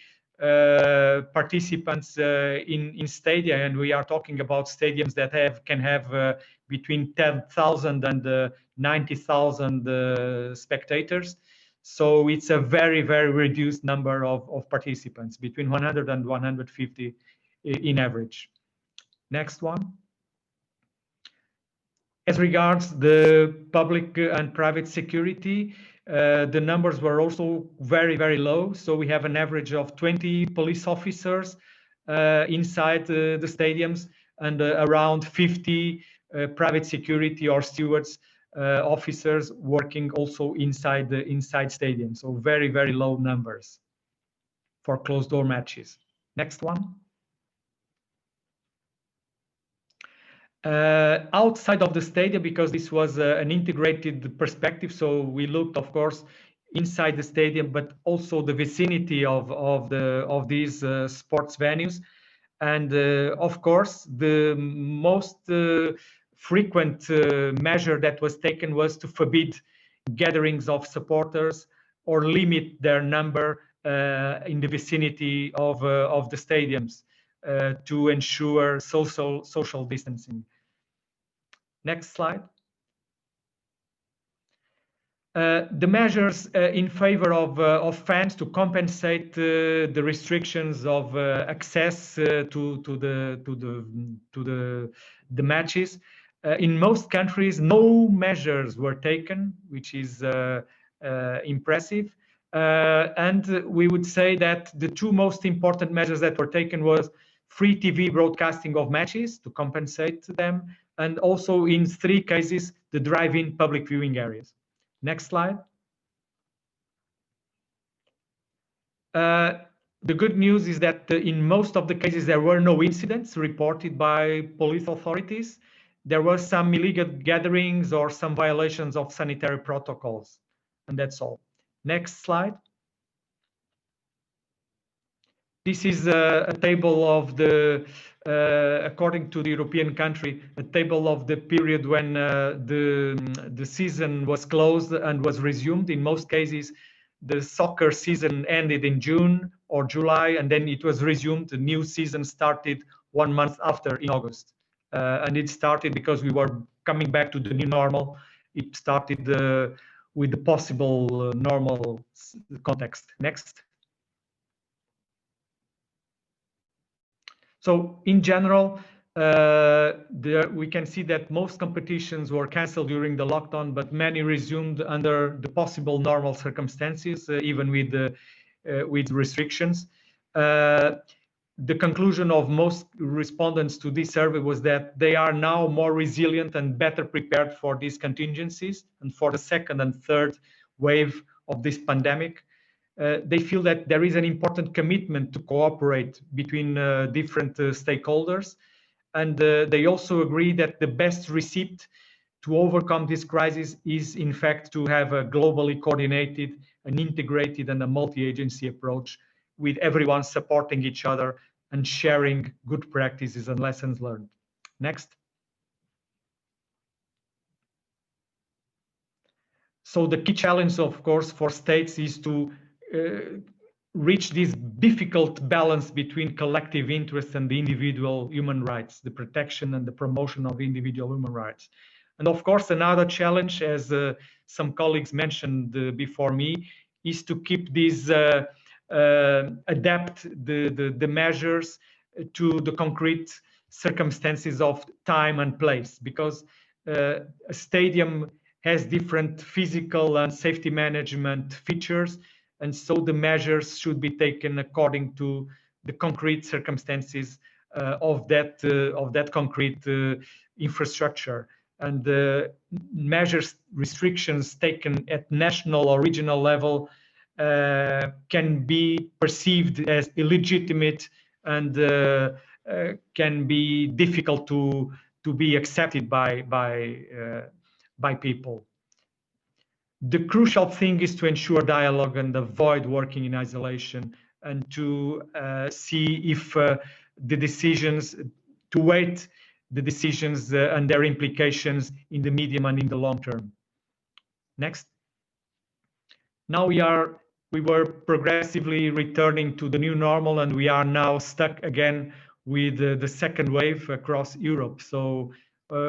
participants in stadia, and we are talking about stadiums that can have between 10,000 and 90,000 spectators. So it's a very, very reduced number of participants, between 100 and 150 in average. Next one. As regards the public and private security, the numbers were also very, very low. So we have an average of 20 police officers inside the stadiums and around 50 private security or stewards officers working also inside stadium. So very, very low numbers for closed door matches. Next one. Outside of the stadium, because this was an integrated perspective, so we looked, of course, inside the stadium, but also the vicinity of these sports venues. And of course, the most frequent measure that was taken was to forbid gatherings of supporters or limit their number in the vicinity of the stadiums to ensure social distancing. Next slide. The measures in favor of fans to compensate the restrictions of access to the matches. In most countries, no measures were taken, which is impressive. And we would say that the 2 most important measures that were taken was free TV broadcasting of matches to compensate them, and also in 3 cases, the drive-in public viewing areas. Next slide. The good news is that in most of the cases, there were no incidents reported by police authorities. There were some illegal gatherings or some violations of sanitary protocols, and that's all. Next slide. This is a table of the, according to the European country, a table of the period when the season was closed and was resumed. In most cases, the soccer season ended in June or July, and then it was resumed. The new season started 1 month after, in August. And it started because we were coming back to the new normal. It started with the possible normal context. Next. So in general, we can see that most competitions were canceled during the lockdown, but many resumed under the possible normal circumstances, even with restrictions. The conclusion of most respondents to this survey was that they are now more resilient and better prepared for these contingencies and for the second and third wave of this pandemic. They feel that there is an important commitment to cooperate between different stakeholders. And they also agree that the best recipe to overcome this crisis is, in fact, to have a globally coordinated, an integrated, and a multi-agency approach with everyone supporting each other and sharing good practices and lessons learned. Next. So the key challenge, of course, for states is to reach this difficult balance between collective interests and the individual human rights, the protection and the promotion of individual human rights. And of course, another challenge, as some colleagues mentioned before me, is to keep these adapt the measures to the concrete circumstances of time and place, because a stadium has different physical and safety management features, and so the measures should be taken according to the concrete circumstances of that concrete infrastructure. And the measures, restrictions taken at national or regional level can be perceived as illegitimate and can be difficult to be accepted by people. The crucial thing is to ensure dialogue and avoid working in isolation, and to see if the decisions, to weight the decisions and their implications in the medium and in the long term. Next. Now we were progressively returning to the new normal, and we are now stuck again with the second wave across Europe. So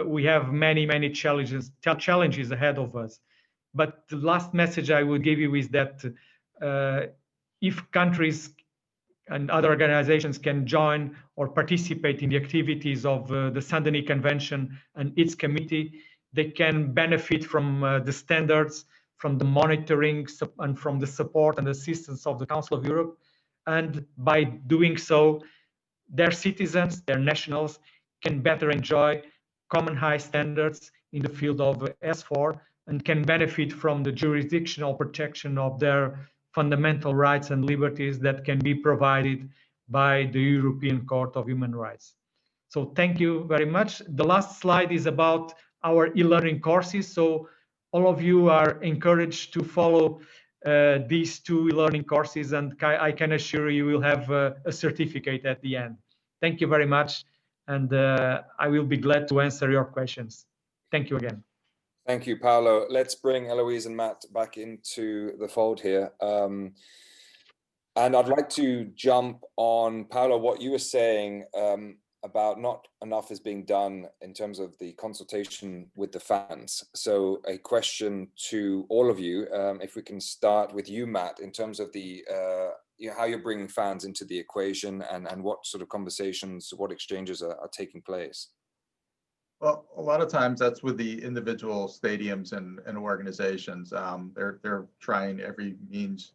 we have many challenges ahead of us. But the last message I would give you is that if countries and other organizations can join or participate in the activities of the Saint-Denis Convention and its committee, they can benefit from the standards, from the monitoring, and from the support and assistance of the Council of Europe. And by doing so, their citizens, their nationals, can better enjoy common high standards in the field of S4, and can benefit from the jurisdictional protection of their fundamental rights and liberties that can be provided by the European Court of Human Rights. So thank you very much. The last slide is about our e-learning courses. So all of you are encouraged to follow these two e-learning courses, and I can assure you will have a certificate at the end. Thank you very much, and I will be glad to answer your questions. Thank you again. Thank you, Paolo. Let's bring Eloise and Matt back into the fold here. And I'd like to jump on, Paolo, what you were saying about not enough is being done in terms of the consultation with the fans. So a question to all of you, if we can start with you, Matt, in terms of the how you're bringing fans into the equation, and what sort of conversations, what exchanges are taking place. Well, a lot of times that's with the individual stadiums and organizations. They're trying every means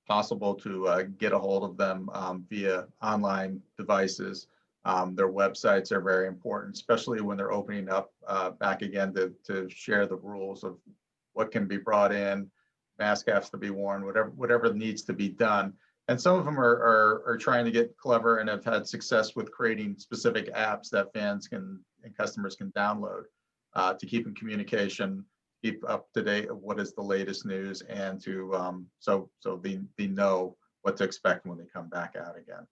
possible to get a hold of them via online devices. Their websites are very important, especially when they're opening up back again to share the rules of what can be brought in, mask has to be worn, whatever needs to be done. And some of them are trying to get clever and have had success with creating specific apps that fans and customers can download to keep in communication, keep up to date of what is the latest news, and to so they know what to expect when they come back out again.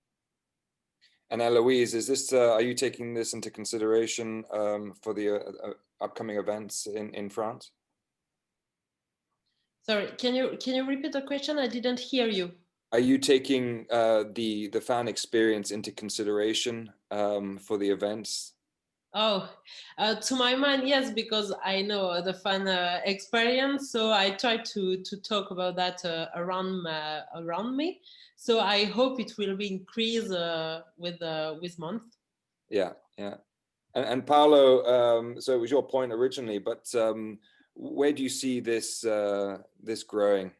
And Eloise, is this are you taking this into consideration for the upcoming events in France? Sorry, can you repeat the question? I didn't hear you. Are you taking the fan experience into consideration for the events? Oh, to my mind, yes, because I know the fun experience. So I try to talk about that around me. So I hope it will increase with month. Yeah, yeah. And Paolo, so it was your point originally, but where do you see this this growing?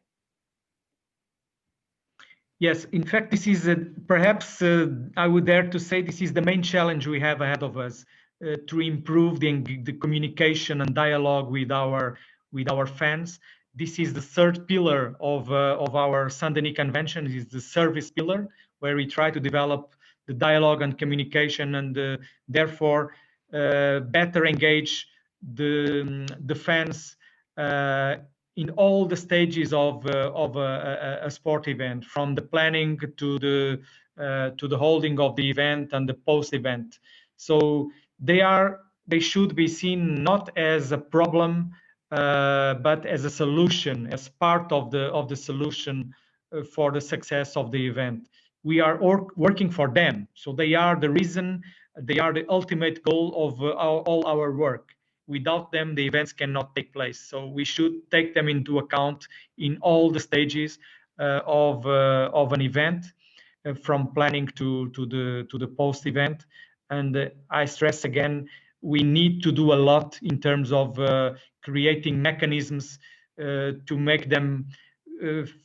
Yes, in fact, this is perhaps I would dare to say this is the main challenge we have ahead of us to improve the communication and dialogue with our fans. This is the third pillar of our Saint-Denis Convention. It is the service pillar, where we try to develop the dialogue and communication, and therefore better engage the fans in all the stages of a sport event, from the planning to the holding of the event and the post-event. So they should be seen not as a problem, but as a solution, as part of the solution for the success of the event. We are working for them, so they are the reason, they are the ultimate goal of all our work. Without them, the events cannot take place. So we should take them into account in all the stages of an event, from planning to the post event. And I stress again, we need to do a lot in terms of creating mechanisms to make them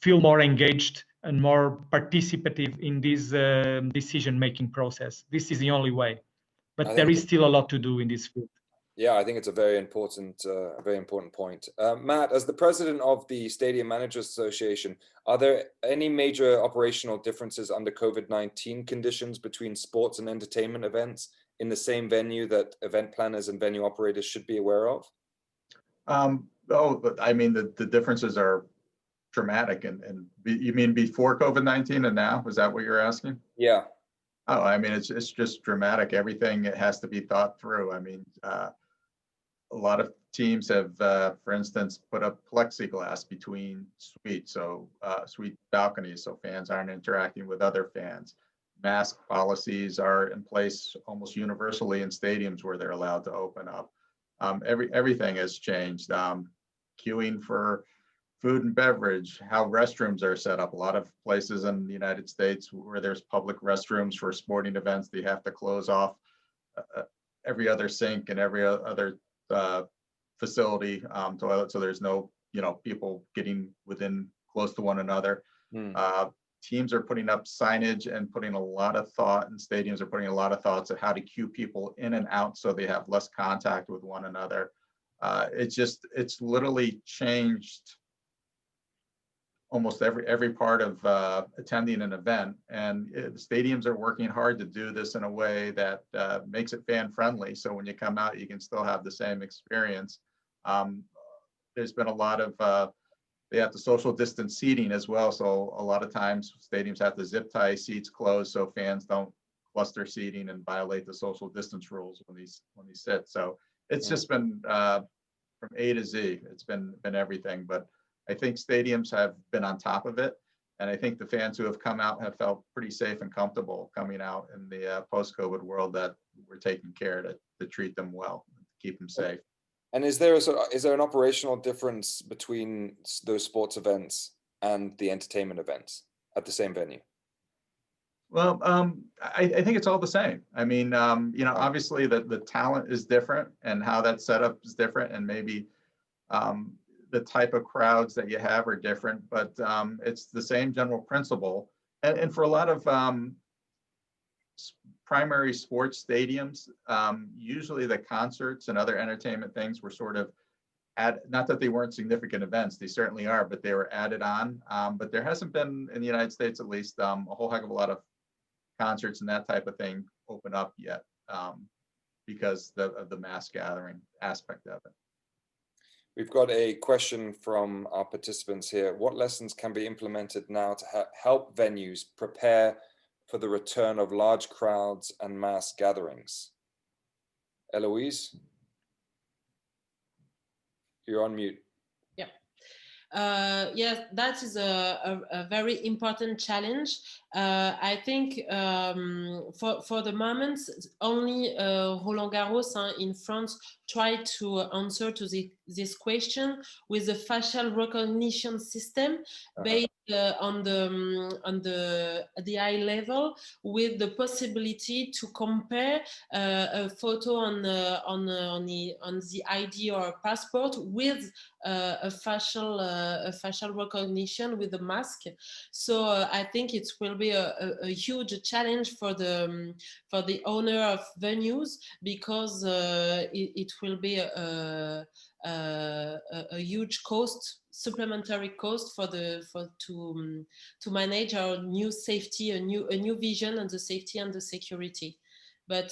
feel more engaged and more participative in this decision-making process. This is the only way. But there is still a lot to do in this field. Yeah, I think it's a very important point. Matt, as the president of the Stadium Managers Association, are there any major operational differences under COVID-19 conditions between sports and entertainment events in the same venue that event planners and venue operators should be aware of? But I mean, the differences are dramatic. And you mean before COVID-19 and now? Was that what you're asking? Yeah. Oh, I mean, it's just dramatic. Everything has to be thought through. I mean, a lot of teams have, for instance, put up plexiglass between suites, so suite balconies, so fans aren't interacting with other fans. Mask policies are in place almost universally in stadiums where they're allowed to open up. Everything has changed. Queuing for food and beverage, how restrooms are set up. A lot of places in the United States where there's public restrooms for sporting events, they have to close off every other sink and every other facility toilet, so there's no people getting within close to one another. Teams are putting up signage and putting a lot of thought, and stadiums are putting a lot of thoughts of how to queue people in and out so they have less contact with one another. It's literally changed almost every part of attending an event, and stadiums are working hard to do this in a way that makes it fan friendly. So when you come out, you can still have the same experience. There's been a lot of they have to social distance seating as well. So a lot of times stadiums have to zip tie seats closed so fans don't cluster seating and violate the social distance rules when they sit. So it's just been from A to Z. It's been everything, but I think stadiums have been on top of it. And I think the fans who have come out have felt pretty safe and comfortable coming out in the post-COVID world, that we're taking care to treat them well, to keep them safe. And is there an operational difference between those sports events and the entertainment events at the same venue? Well, I think it's all the same. I mean, obviously the talent is different and how that's set up is different, and maybe the type of crowds that you have are different, but it's the same general principle. And for a lot of primary sports stadiums, usually the concerts and other entertainment things were sort of not that they weren't significant events, they certainly are, but they were added on. But there hasn't been, in the United States at least, a whole heck of a lot of concerts and that type of thing open up yet, because of the mass gathering aspect of it. We've got a question from our participants here. What lessons can be implemented now to help venues prepare for the return of large crowds and mass gatherings? Eloise, you're on mute. Yeah. Yes, that is a very important challenge. I think for the moment, only Roland Garros in France tried to answer to this question with a facial recognition system based on the eye level, with the possibility to compare a photo on the ID or passport with a facial recognition with a mask. So I think it will be a huge challenge for the owner of venues, because it will be a huge cost, supplementary cost to manage our new safety, a new vision on the safety and the security. But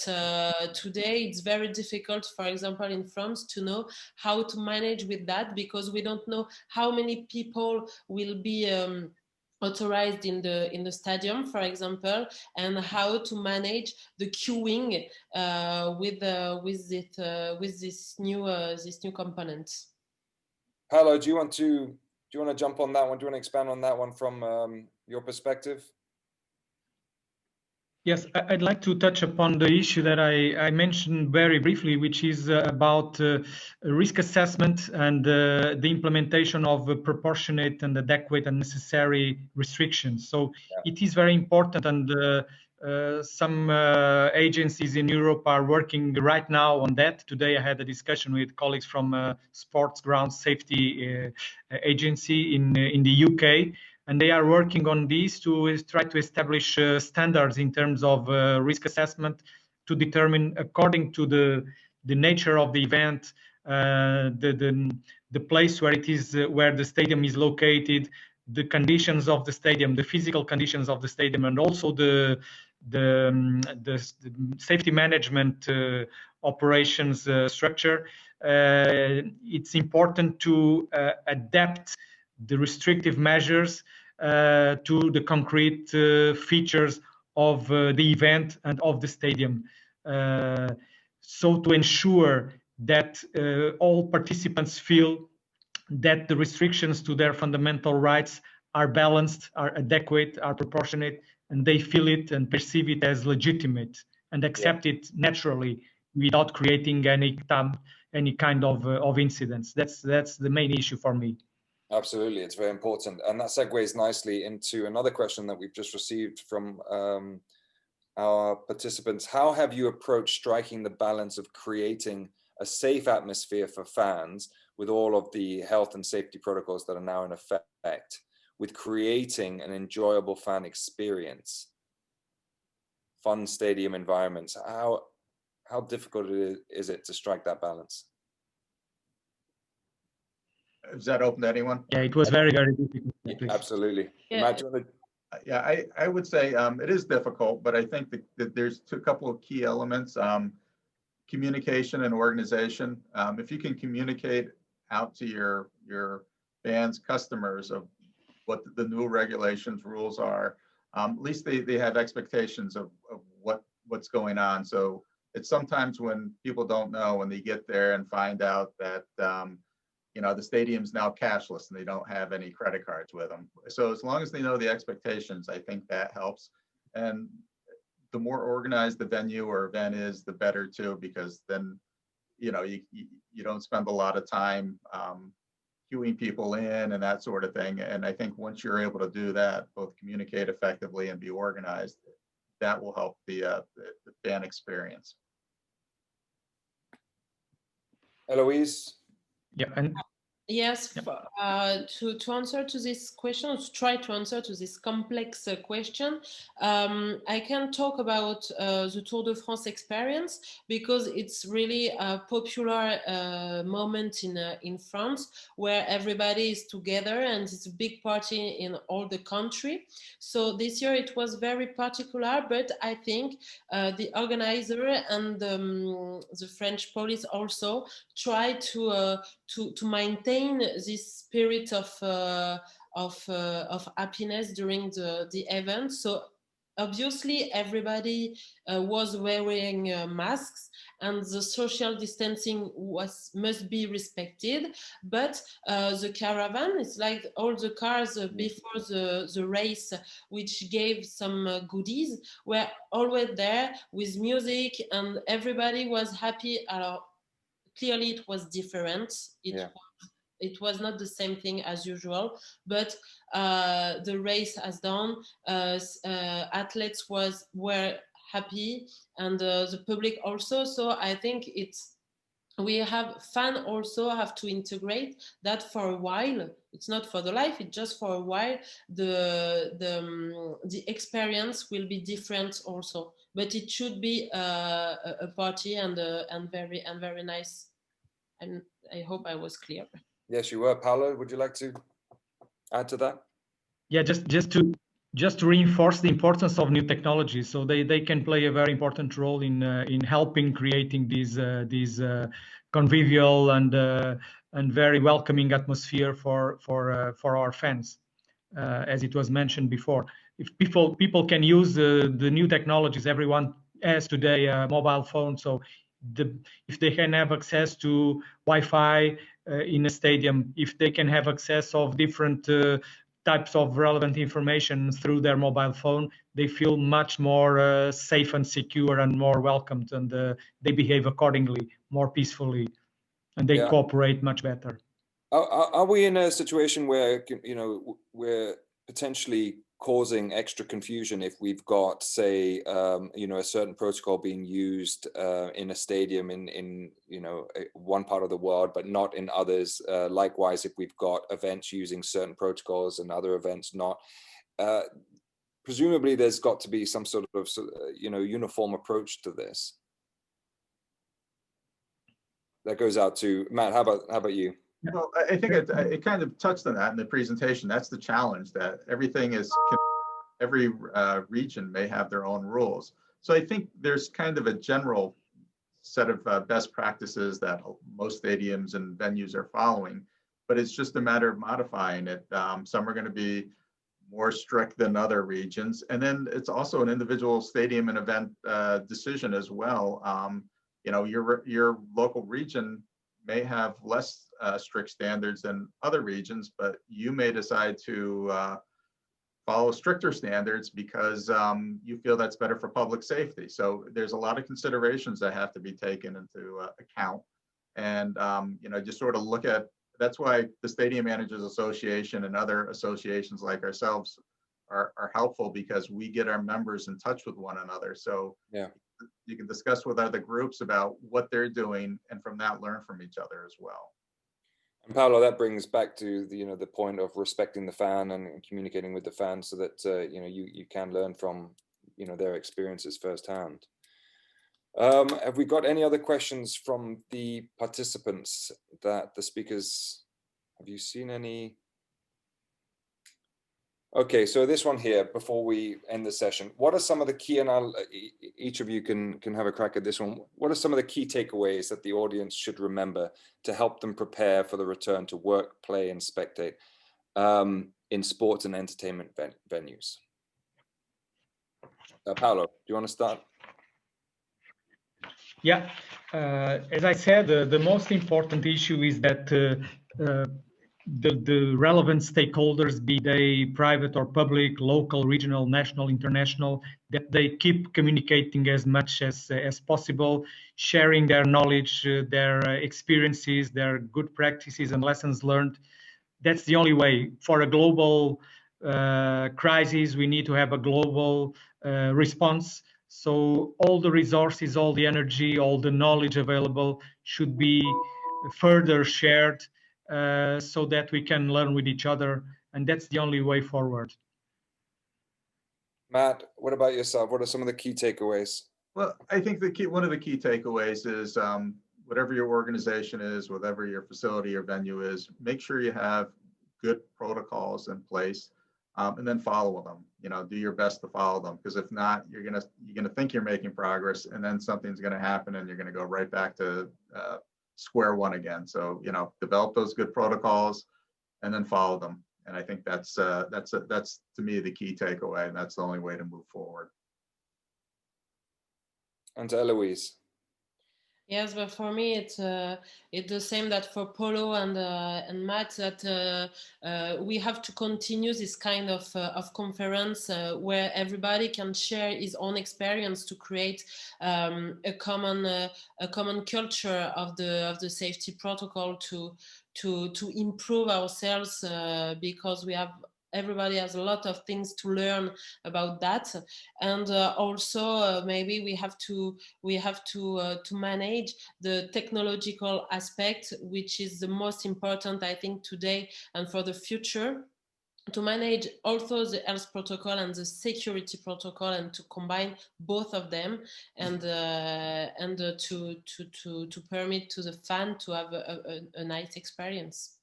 today it's very difficult, for example, in France, to know how to manage with that, because we don't know how many people will be authorized in the stadium, for example, and how to manage the queuing with this new component. Paolo, do you want to jump on that one? Do you want to expand on that one from your perspective? Yes, I'd like to touch upon the issue that I mentioned very briefly, which is about risk assessment and the implementation of proportionate and adequate and necessary restrictions. So it is very important, and some agencies in Europe are working right now on that. Today I had a discussion with colleagues from Sports Ground Safety Agency in the UK. And they are working on this to try to establish standards in terms of risk assessment, to determine, according to the nature of the event, the place where it is, where the stadium is located, the conditions of the stadium, the physical conditions of the stadium, and also the safety management operations structure. It's important to adapt the restrictive measures to the concrete features of the event and of the stadium. So to ensure that all participants feel that the restrictions to their fundamental rights are balanced, are adequate, are proportionate, and they feel it and perceive it as legitimate and accept it naturally, without creating any kind of incidents. That's the main issue for me. Absolutely, it's very important. And that segues nicely into another question that we've just received from our participants. How have you approached striking the balance of creating a safe atmosphere for fans with all of the health and safety protocols that are now in effect, with creating an enjoyable fan experience, fun stadium environments? How difficult is it to strike that balance? Is that open to anyone? Yeah, it was very, very difficult. Yeah, absolutely. Yeah. Matt, do you want to... Yeah, I would say it is difficult, but I think that there's a couple of key elements. Communication and organization. If you can communicate out to your fans, customers, of what the new regulations, rules are, at least they have expectations of what's going on. So it's sometimes when people don't know, when they get there and find out that the stadium's now cashless and they don't have any credit cards with them. So as long as they know the expectations, I think that helps. And the more organized the venue or event is, the better too, because then, you don't spend a lot of time queuing people in and that sort of thing. And I think once you're able to do that, both communicate effectively and be organized, that will help the fan experience. Eloise? Yeah, and Yes, to answer to this question, to try to answer to this complex question, I can talk about the Tour de France experience, because it's really a popular moment in France, where everybody is together and it's a big party in all the country. So this year it was very particular, but I think the organizer and the French police also try to maintain this spirit of happiness during the event. So obviously everybody was wearing masks, and the social distancing must be respected. But the caravan, it's like all the cars before the race, which gave some goodies, were always there with music, and everybody was happy. Clearly it was different. It was not the same thing as usual, but the race has done. Athletes were happy, and the public also. So I think we have fans also have to integrate that for a while. It's not for the life; it's just for a while. The experience will be different also, but it should be a party and very nice. And I hope I was clear. Yes, you were. Paolo, would you like to add to that? Yeah, just to reinforce the importance of new technologies, so they can play a very important role in helping creating these convivial and very welcoming atmosphere for our fans, as it was mentioned before. If people can use the new technologies, everyone has today a mobile phone, so if they can have access to Wi-Fi in a stadium, if they can have access of different types of relevant information through their mobile phone, they feel much more safe and secure and more welcomed, and they behave accordingly, more peacefully, and they cooperate much better. Are we in a situation where, you know, we're potentially causing extra confusion if we've got, say, you know, a certain protocol being used in a stadium in you know, one part of the world, but not in others? Likewise, if we've got events using certain protocols and other events not, presumably there's got to be some sort of, you know, uniform approach to this. That goes out to Matt. How about you? Well, I think it kind of touched on that in the presentation. That's the challenge, that every region may have their own rules. So I think there's kind of a general set of best practices that most stadiums and venues are following, but it's just a matter of modifying it. Some are going to be more strict than other regions. And then it's also an individual stadium and event decision as well. You know, your local region may have less strict standards than other regions, but you may decide to follow stricter standards because you feel that's better for public safety. So there's a lot of considerations that have to be taken into account. And, you know, just sort of look at, that's why the Stadium Managers Association and other associations like ourselves are helpful, because we get our members in touch with one another. So you can discuss with other groups about what they're doing, and from that learn from each other as well. And Paolo, that brings back to the, you know, the point of respecting the fan and communicating with the fan, so that you know, you can learn from, you know, their experiences firsthand. Have we got any other questions from the participants that the speakers, have you seen any? Okay, so this one here, before we end the session, what are some of the key, and each of you can have a crack at this one. What are some of the key takeaways that the audience should remember to help them prepare for the return to work, play, and spectate in sports and entertainment venues? Paolo, do you want to start? Yeah, as I said, the most important issue is that the relevant stakeholders, be they private or public, local, regional, national, international, that they keep communicating as much as possible, sharing their knowledge, their experiences, their good practices and lessons learned. That's the only way. For a global crisis, we need to have a global response. So all the resources, all the energy, all the knowledge available should be further shared, so that we can learn with each other, and that's the only way forward. Matt, what about yourself? What are some of the key takeaways? Well, I think one of the key takeaways is whatever your organization is, whatever your facility or venue is, make sure you have good protocols in place, and then follow them. You know, do your best to follow them, because if not, you're gonna think you're making progress, and then something's gonna happen, and you're gonna go right back to square one again. So, you know, develop those good protocols and then follow them. And I think that's to me the key takeaway, and that's the only way to move forward. And to Eloise. Yes, but for me, it's the same that for Polo and Matt, that we have to continue this kind of conference where everybody can share his own experience to create a common culture of the safety protocol to improve ourselves, because everybody has a lot of things to learn about that. And also maybe we have to manage the technological aspect, which is the most important, I think, today and for the future, to manage also the health protocol and the security protocol, and to combine both of them, and to permit to the fan to have a nice experience.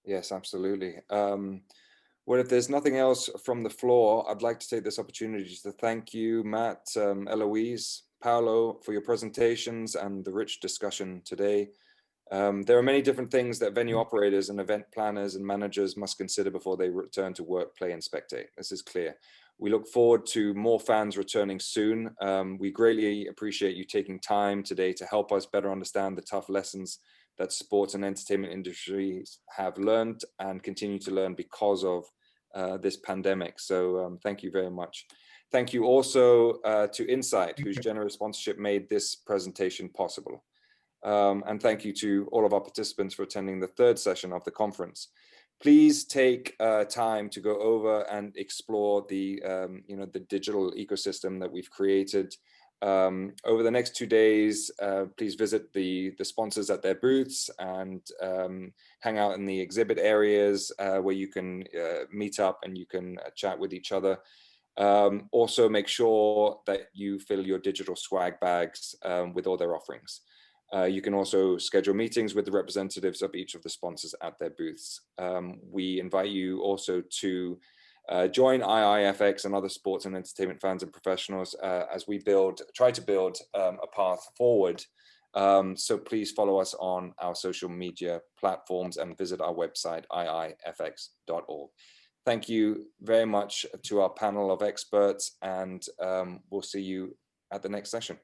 Yes, absolutely. Well, if there's nothing else from the floor, I'd like to take this opportunity to thank you, Matt, Eloise, Paolo, for your presentations and the rich discussion today. There are many different things that venue operators and event planners and managers must consider before they return to work, play, and spectate. This is clear. We look forward to more fans returning soon. We greatly appreciate you taking time today to help us better understand the tough lessons that sports and entertainment industries have learned and continue to learn because of this pandemic. So thank you very much. Thank you also to Insight, whose generous sponsorship made this presentation possible. And thank you to all of our participants for attending the third session of the conference. Please take time to go over and explore the the digital ecosystem that we've created. Over the next 2 days, please visit the sponsors at their booths and hang out in the exhibit areas where you can meet up and you can chat with each other. Also, make sure that you fill your digital swag bags with all their offerings. You can also schedule meetings with the representatives of each of the sponsors at their booths. We invite you also to join IIFX and other sports and entertainment fans and professionals as we try to build a path forward. So please follow us on our social media platforms and visit our website, iifx.org. Thank you very much to our panel of experts, and we'll see you at the next session.